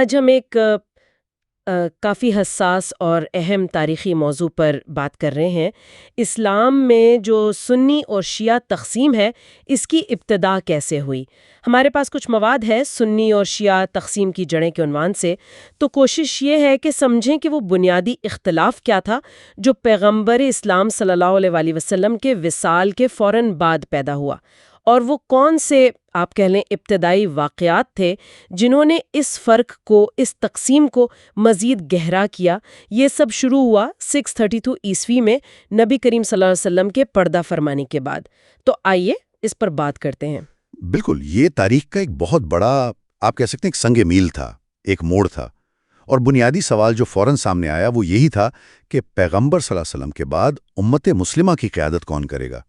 آج ہم ایک کافی حساس اور اہم تاریخی موضوع پر بات کر رہے ہیں۔ اسلام میں جو سنی اور شیعہ تقسیم ہے، اس کی ابتدا کیسے ہوئی؟ ہمارے پاس کچھ مواد ہے سنی اور شیعہ تقسیم کی جڑیں کے عنوان سے، تو کوشش یہ ہے کہ سمجھیں کہ وہ بنیادی اختلاف کیا تھا جو پیغمبر اسلام صلی اللہ علیہ وآلہ وسلم کے وصال کے فوراً بعد پیدا ہوا، اور وہ کون سے آپ کہہ لیں ابتدائی واقعات تھے جنہوں نے اس فرق کو، اس تقسیم کو مزید گہرا کیا۔ یہ سب شروع ہوا 632 عیسوی میں نبی کریم صلی اللہ علیہ وسلم کے پردہ فرمانے کے بعد۔ تو آئیے اس پر بات کرتے ہیں۔ بالکل، یہ تاریخ کا ایک بہت بڑا، آپ کہہ سکتے ہیں، ایک سنگ میل تھا، ایک موڑ تھا، اور بنیادی سوال جو فوراً سامنے آیا وہ یہی تھا کہ پیغمبر صلی اللہ علیہ وسلم کے بعد امت مسلمہ کی قیادت کون کرے گا؟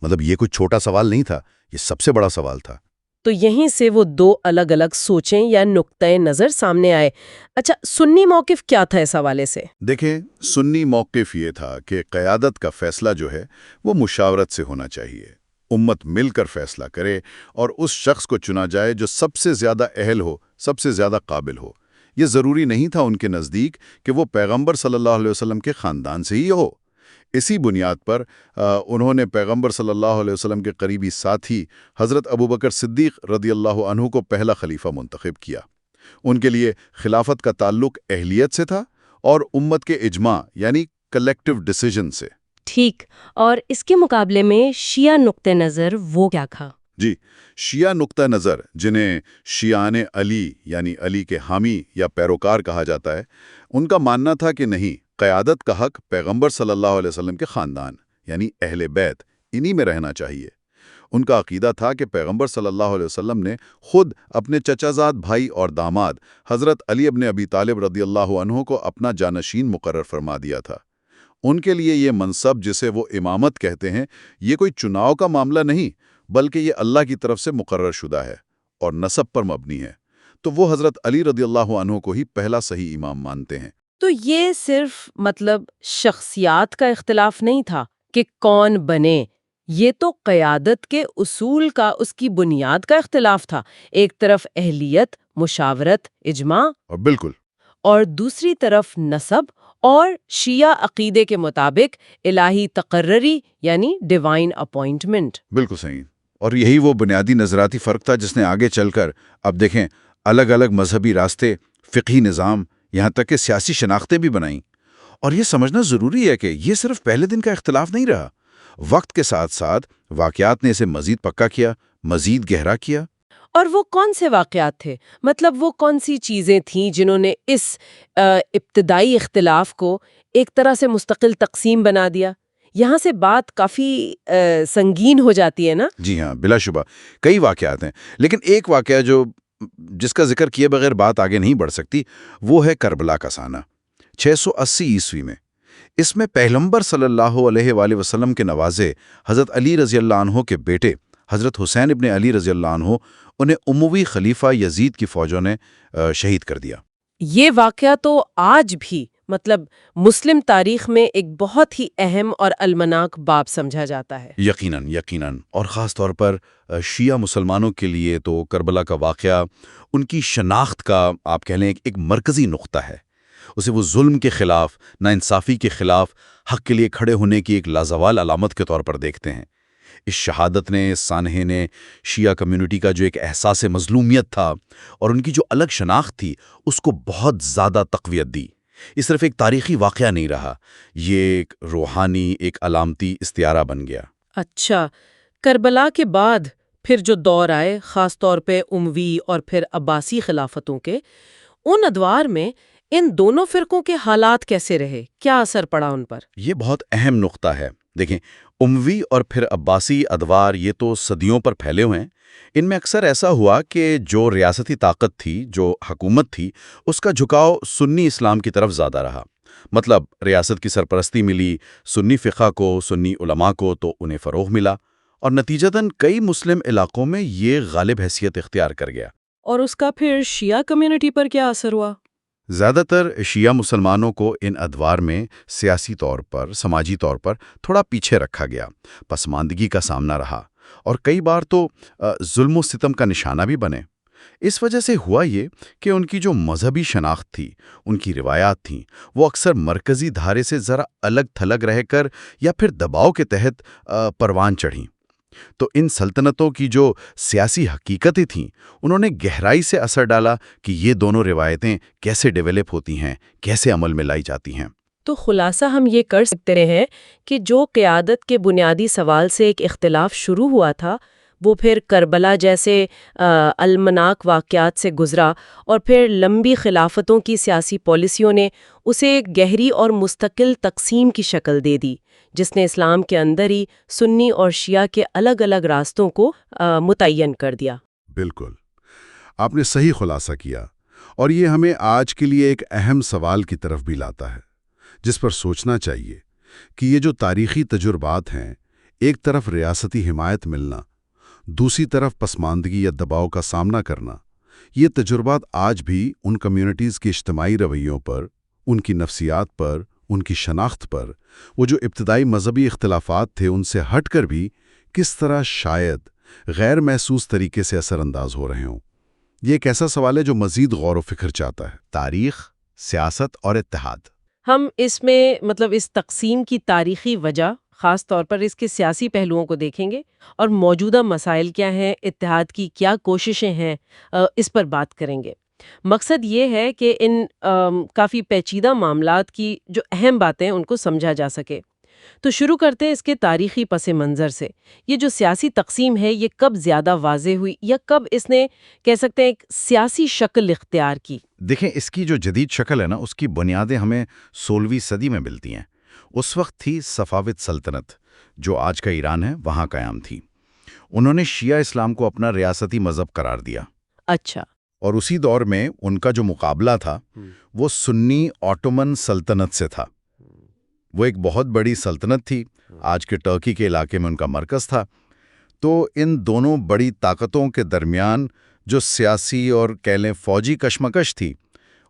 مطلب یہ کوئی چھوٹا سوال نہیں تھا، یہ سب سے بڑا سوال تھا۔ تو یہیں سے وہ دو الگ الگ سوچیں یا نقطۂ نظر سامنے آئے۔ اچھا، سنی موقف کیا تھا اس حوالے سے؟ دیکھیں، سنی موقف یہ تھا کہ قیادت کا فیصلہ جو ہے وہ مشاورت سے ہونا چاہیے، امت مل کر فیصلہ کرے اور اس شخص کو چنا جائے جو سب سے زیادہ اہل ہو، سب سے زیادہ قابل ہو۔ یہ ضروری نہیں تھا ان کے نزدیک کہ وہ پیغمبر صلی اللہ علیہ وسلم کے خاندان سے ہی ہو۔ اسی بنیاد پر انہوں نے پیغمبر صلی اللہ علیہ وسلم کے قریبی ساتھی حضرت ابوبکر صدیق رضی اللہ عنہ کو پہلا خلیفہ منتخب کیا۔ ان کے لیے خلافت کا تعلق اہلیت سے تھا اور امت کے اجماع یعنی کلیکٹیو ڈیسیژن سے۔ ٹھیک، اور اس کے مقابلے میں شیعہ نقطہ نظر وہ کیا تھا؟ جی، شیعہ نقطہ نظر، جنہیں شیعان علی یعنی علی کے حامی یا پیروکار کہا جاتا ہے، ان کا ماننا تھا کہ نہیں، قیادت کا حق پیغمبر صلی اللہ علیہ وسلم کے خاندان یعنی اہل بیت انہی میں رہنا چاہیے۔ ان کا عقیدہ تھا کہ پیغمبر صلی اللہ علیہ وسلم نے خود اپنے چچا زاد بھائی اور داماد حضرت علی ابن ابی طالب رضی اللہ عنہ کو اپنا جانشین مقرر فرما دیا تھا۔ ان کے لیے یہ منصب، جسے وہ امامت کہتے ہیں، یہ کوئی چناؤ کا معاملہ نہیں، بلکہ یہ اللہ کی طرف سے مقرر شدہ ہے اور نسب پر مبنی ہے۔ تو وہ حضرت علی رضی اللہ عنہ کو ہی پہلا صحیح امام مانتے ہیں۔ تو یہ صرف شخصیات کا اختلاف نہیں تھا کہ کون بنے، یہ تو قیادت کے اصول کا، اس کی بنیاد کا اختلاف تھا۔ ایک طرف اہلیت، مشاورت، اجماع، اور بالکل، اور دوسری طرف نسب اور شیعہ عقیدے کے مطابق الہی تقرری یعنی ڈیوائن اپوائنٹمنٹ۔ بالکل صحیح۔ اور یہی وہ بنیادی نظراتی فرق تھا جس نے آگے چل کر، اب دیکھیں، الگ الگ مذہبی راستے، فقہی نظام، یہاں تک کہ سیاسی شناختیں بھی بنائیں۔ اور یہ سمجھنا ضروری ہے کہ یہ صرف پہلے دن کا اختلاف نہیں رہا، وقت کے ساتھ ساتھ واقعات نے اسے مزید پکا کیا، مزید گہرا کیا۔ اور وہ کون سے واقعات تھے؟ وہ کون سی چیزیں تھیں جنہوں نے اس ابتدائی اختلاف کو ایک طرح سے مستقل تقسیم بنا دیا؟ یہاں سے بات کافی سنگین ہو جاتی ہے نا؟ جی ہاں، بلا شبہ کئی واقعات ہیں، لیکن ایک واقعہ جس کا ذکر کیے بغیر بات آگے نہیں بڑھ سکتی، وہ ہے کربلا کا سانحہ 680 عیسوی میں۔ اس میں پیغمبر صلی اللہ علیہ وآلہ وسلم کے نوازے حضرت علی رضی اللہ عنہ کے بیٹے حضرت حسین ابن علی رضی اللہ عنہ، انہیں اموی خلیفہ یزید کی فوجوں نے شہید کر دیا۔ یہ واقعہ تو آج بھی مسلم تاریخ میں ایک بہت ہی اہم اور المناک باب سمجھا جاتا ہے۔ یقیناً، اور خاص طور پر شیعہ مسلمانوں کے لیے تو کربلا کا واقعہ ان کی شناخت کا، آپ کہہ لیں، ایک مرکزی نقطہ ہے۔ اسے وہ ظلم کے خلاف، ناانصافی کے خلاف حق کے لیے کھڑے ہونے کی ایک لازوال علامت کے طور پر دیکھتے ہیں۔ اس شہادت نے، اس سانحے نے شیعہ کمیونٹی کا جو ایک احساس مظلومیت تھا اور ان کی جو الگ شناخت تھی، اس کو بہت زیادہ تقویت دی۔ یہ صرف ایک تاریخی واقعہ نہیں رہا، یہ ایک روحانی، ایک علامتی استعارہ بن گیا۔ اچھا، کربلا کے بعد پھر جو دور آئے، خاص طور پہ اموی اور پھر عباسی خلافتوں کے، ان ادوار میں ان دونوں فرقوں کے حالات کیسے رہے؟ کیا اثر پڑا ان پر؟ یہ بہت اہم نقطہ ہے۔ دیکھیں، اموی اور پھر عباسی ادوار یہ تو صدیوں پر پھیلے ہوئے ہیں۔ ان میں اکثر ایسا ہوا کہ جو ریاستی طاقت تھی، جو حکومت تھی، اس کا جھکاؤ سنی اسلام کی طرف زیادہ رہا۔ مطلب ریاست کی سرپرستی ملی سنی فقہ کو، سنی علماء کو، تو انہیں فروغ ملا، اور نتیجتاً کئی مسلم علاقوں میں یہ غالب حیثیت اختیار کر گیا۔ اور اس کا پھر شیعہ کمیونٹی پر کیا اثر ہوا؟ زیادہ تر شیعہ مسلمانوں کو ان ادوار میں سیاسی طور پر، سماجی طور پر تھوڑا پیچھے رکھا گیا، پسماندگی کا سامنا رہا، اور کئی بار تو ظلم و ستم کا نشانہ بھی بنے۔ اس وجہ سے ہوا یہ کہ ان کی جو مذہبی شناخت تھی، ان کی روایات تھیں، وہ اکثر مرکزی دھارے سے ذرا الگ تھلگ رہ کر یا پھر دباؤ کے تحت پروان چڑھیں۔ تو ان سلطنتوں کی جو سیاسی حقیقتیں تھیں، انہوں نے گہرائی سے اثر ڈالا کہ یہ دونوں روایتیں کیسے ڈیولپ ہوتی ہیں، کیسے عمل میں لائی جاتی ہیں۔ تو خلاصہ ہم یہ کر سکتے ہیں کہ جو قیادت کے بنیادی سوال سے ایک اختلاف شروع ہوا تھا، وہ پھر کربلا جیسے المناک واقعات سے گزرا، اور پھر لمبی خلافتوں کی سیاسی پالیسیوں نے اسے ایک گہری اور مستقل تقسیم کی شکل دے دی، جس نے اسلام کے اندر ہی سنی اور شیعہ کے الگ الگ راستوں کو متعین کر دیا۔ بالکل، آپ نے صحیح خلاصہ کیا، اور یہ ہمیں آج کے لیے ایک اہم سوال کی طرف بھی لاتا ہے، جس پر سوچنا چاہیے کہ یہ جو تاریخی تجربات ہیں، ایک طرف ریاستی حمایت ملنا، دوسری طرف پسماندگی یا دباؤ کا سامنا کرنا، یہ تجربات آج بھی ان کمیونٹیز کے اجتماعی رویوں پر، ان کی نفسیات پر، ان کی شناخت پر، وہ جو ابتدائی مذہبی اختلافات تھے ان سے ہٹ کر بھی کس طرح شاید غیر محسوس طریقے سے اثر انداز ہو رہے ہوں۔ یہ ایک ایسا سوال ہے جو مزید غور و فکر چاہتا ہے۔ تاریخ، سیاست اور اتحاد۔ ہم اس میں اس تقسیم کی تاریخی وجہ، خاص طور پر اس کے سیاسی پہلوؤں کو دیکھیں گے، اور موجودہ مسائل کیا ہیں، اتحاد کی کیا کوششیں ہیں، اس پر بات کریں گے۔ مقصد یہ ہے کہ ان کافی پیچیدہ معاملات کی جو اہم باتیں ان کو سمجھا جا سکے۔ تو شروع کرتے ہیں اس کے تاریخی پس منظر سے۔ یہ جو سیاسی تقسیم ہے، یہ کب زیادہ واضح ہوئی، یا کب اس نے کہہ سکتے ہیں ایک سیاسی شکل اختیار کی؟ دیکھیں، اس کی جو جدید شکل ہے نا، اس کی بنیادیں ہمیں 16ویں صدی میں ملتی ہیں۔ اس وقت تھی صفاوت سلطنت، جو آج کا ایران ہے، وہاں قیام تھی۔ انہوں نے شیعہ اسلام کو اپنا ریاستی مذہب قرار دیا۔ اچھا۔ اور اسی دور میں ان کا جو مقابلہ تھا وہ سنی آٹومن سلطنت سے تھا۔ وہ ایک بہت بڑی سلطنت تھی، آج کے ٹرکی کے علاقے میں ان کا مرکز تھا۔ تو ان دونوں بڑی طاقتوں کے درمیان جو سیاسی اور کہہ لیں فوجی کشمکش تھی،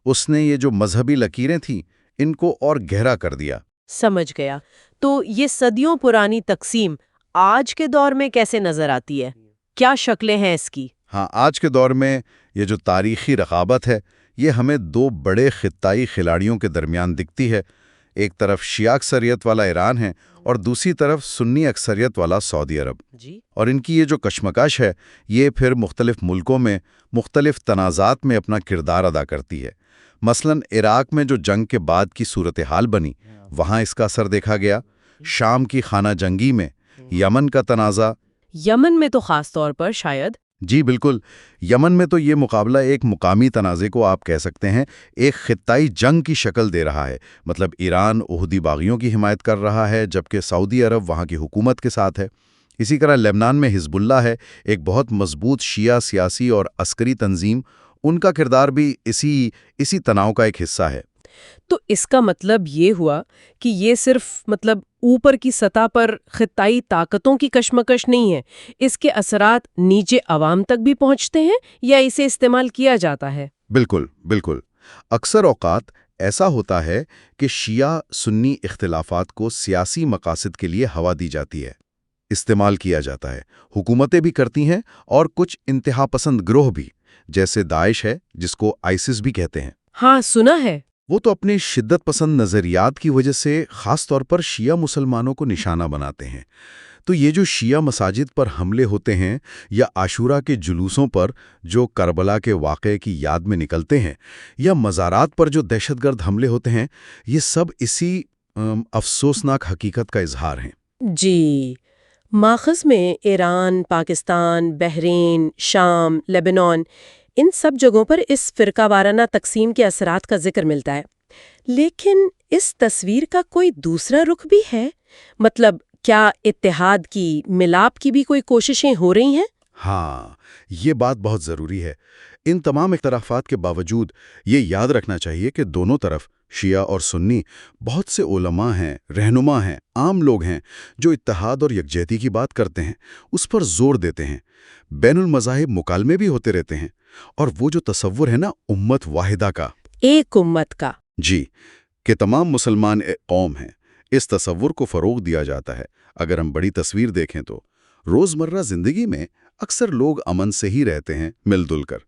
اس نے یہ جو مذہبی لکیریں تھیں ان کو اور گہرا کر دیا۔ سمجھ گیا۔ تو یہ صدیوں پرانی تقسیم آج کے دور میں کیسے نظر آتی ہے؟ کیا شکلیں ہیں اس کی؟ ہاں، آج کے دور میں یہ جو تاریخی رقابت ہے، یہ ہمیں دو بڑے خطائی کھلاڑیوں کے درمیان دکھتی ہے۔ ایک طرف شیعہ اکثریت والا ایران ہے، اور دوسری طرف سنی اکثریت والا سعودی عرب۔ جی۔ اور ان کی یہ جو کشمکش ہے، یہ پھر مختلف ملکوں میں مختلف تنازعات میں اپنا کردار ادا کرتی ہے۔ مثلاً عراق میں جو جنگ کے بعد کی صورتحال بنی، وہاں اس کا اثر دیکھا گیا۔ شام کی خانہ جنگی میں، یمن کا تنازع۔ یمن میں تو خاص طور پر شاید۔ جی بالکل، یمن میں تو یہ مقابلہ ایک مقامی تنازع کو آپ کہہ سکتے ہیں ایک خطائی جنگ کی شکل دے رہا ہے۔ مطلب ایران احدی باغیوں کی حمایت کر رہا ہے، جبکہ سعودی عرب وہاں کی حکومت کے ساتھ ہے۔ اسی طرح لبنان میں حزب اللہ ہے، ایک بہت مضبوط شیعہ سیاسی اور عسکری تنظیم۔ ان کا کردار بھی اسی تناؤ کا ایک حصہ ہے۔ تو اس کا مطلب یہ ہوا کہ یہ صرف اوپر کی سطح پر خطائی طاقتوں کی کشمکش نہیں ہے، اس کے اثرات نیچے عوام تک بھی پہنچتے ہیں، یا اسے استعمال کیا جاتا ہے؟ بالکل بالکل، اکثر اوقات ایسا ہوتا ہے کہ شیعہ سنی اختلافات کو سیاسی مقاصد کے لیے ہوا دی جاتی ہے، استعمال کیا جاتا ہے۔ حکومتیں بھی کرتی ہیں، اور کچھ انتہا پسند گروہ بھی، جیسے داعش ہے جس کو آئسس بھی کہتے ہیں۔ ہاں، سنا ہے۔ وہ تو اپنے شدت پسند نظریات کی وجہ سے خاص طور پر شیعہ مسلمانوں کو نشانہ بناتے ہیں۔ تو یہ جو شیعہ مساجد پر حملے ہوتے ہیں، یا عاشورہ کے جلوسوں پر جو کربلا کے واقعے کی یاد میں نکلتے ہیں، یا مزارات پر جو دہشت گرد حملے ہوتے ہیں، یہ سب اسی افسوسناک حقیقت کا اظہار ہیں۔ جی، ماخذ میں ایران، پاکستان، بحرین، شام، لیبنان، ان سب جگہوں پر اس فرقہ وارانہ تقسیم کے اثرات کا ذکر ملتا ہے۔ لیکن اس تصویر کا کوئی دوسرا رخ بھی ہے؟ کیا اتحاد کی، ملاپ کی بھی کوئی کوششیں ہو رہی ہیں؟ ہاں، یہ بات بہت ضروری ہے۔ ان تمام اختلافات کے باوجود یہ یاد رکھنا چاہیے کہ دونوں طرف، شیعہ اور سنی، بہت سے علماء ہیں، رہنما ہیں، عام لوگ ہیں جو اتحاد اور یکجہتی کی بات کرتے ہیں، اس پر زور دیتے ہیں۔ بین المذاہب مکالمے بھی ہوتے رہتے ہیں، اور وہ جو تصور ہے نا امت واحدہ کا، ایک امت کا، جی، کہ تمام مسلمان ایک قوم ہیں، اس تصور کو فروغ دیا جاتا ہے۔ اگر ہم بڑی تصویر دیکھیں تو روزمرہ زندگی میں اکثر لوگ امن سے ہی رہتے ہیں، مل جل کر۔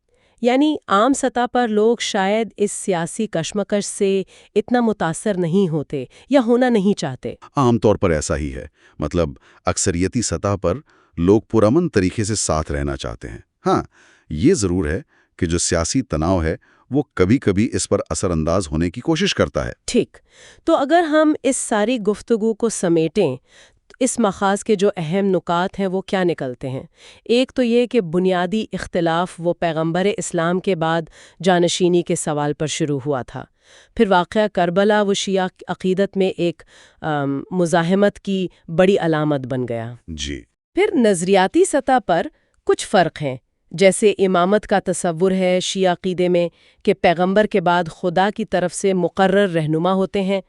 یعنی عام سطح پر لوگ شاید اس سیاسی کشمکش سے اتنا متاثر نہیں ہوتے یا ہونا نہیں چاہتے۔ عام طور پر ایسا ہی ہے، مطلب اکثریتی سطح پر لوگ پرامن طریقے سے ساتھ رہنا چاہتے ہیں۔ ہاں، یہ ضرور ہے کہ جو سیاسی تناؤ ہے وہ کبھی کبھی اس پر اثر انداز ہونے کی کوشش کرتا ہے۔ ٹھیک، تو اگر ہم اس ساری گفتگو کو سمیٹیں، اس ماخذ کے جو اہم نکات ہیں وہ کیا نکلتے ہیں؟ ایک تو یہ کہ بنیادی اختلاف وہ پیغمبر اسلام کے بعد جانشینی کے سوال پر شروع ہوا تھا۔ پھر واقعہ کربلا وہ شیعہ عقیدت میں ایک مزاحمت کی بڑی علامت بن گیا۔ جی، پھر نظریاتی سطح پر کچھ فرق ہیں، جیسے امامت کا تصور ہے شیعہ عقیدے میں کہ پیغمبر کے بعد خدا کی طرف سے مقرر رہنما ہوتے ہیں،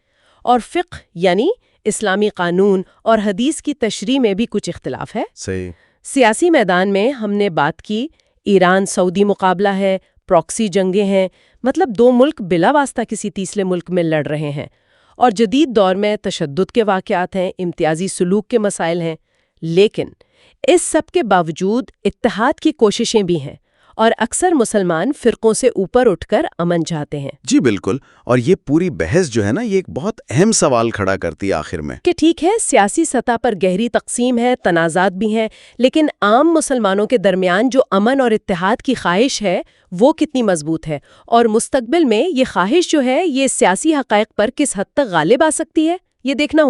اور فقہ یعنی اسلامی قانون اور حدیث کی تشریح میں بھی کچھ اختلاف ہے۔ صحیح۔ سیاسی میدان میں ہم نے بات کی ایران سعودی مقابلہ ہے، پراکسی جنگیں ہیں، مطلب دو ملک بلا واسطہ کسی تیسرے ملک میں لڑ رہے ہیں، اور جدید دور میں تشدد کے واقعات ہیں، امتیازی سلوک کے مسائل ہیں۔ لیکن اس سب کے باوجود اتحاد کی کوششیں بھی ہیں، اور اکثر مسلمان فرقوں سے اوپر اٹھ کر امن چاہتے ہیں۔ جی بالکل، اور یہ پوری بحث جو ہے نا، یہ ایک بہت اہم سوال کھڑا کرتی ہے آخر میں کہ ٹھیک ہے سیاسی سطح پر گہری تقسیم ہے، تنازعات بھی ہیں، لیکن عام مسلمانوں کے درمیان جو امن اور اتحاد کی خواہش ہے وہ کتنی مضبوط ہے، اور مستقبل میں یہ خواہش جو ہے یہ سیاسی حقائق پر کس حد تک غالب آ سکتی ہے، یہ دیکھنا ہوگا۔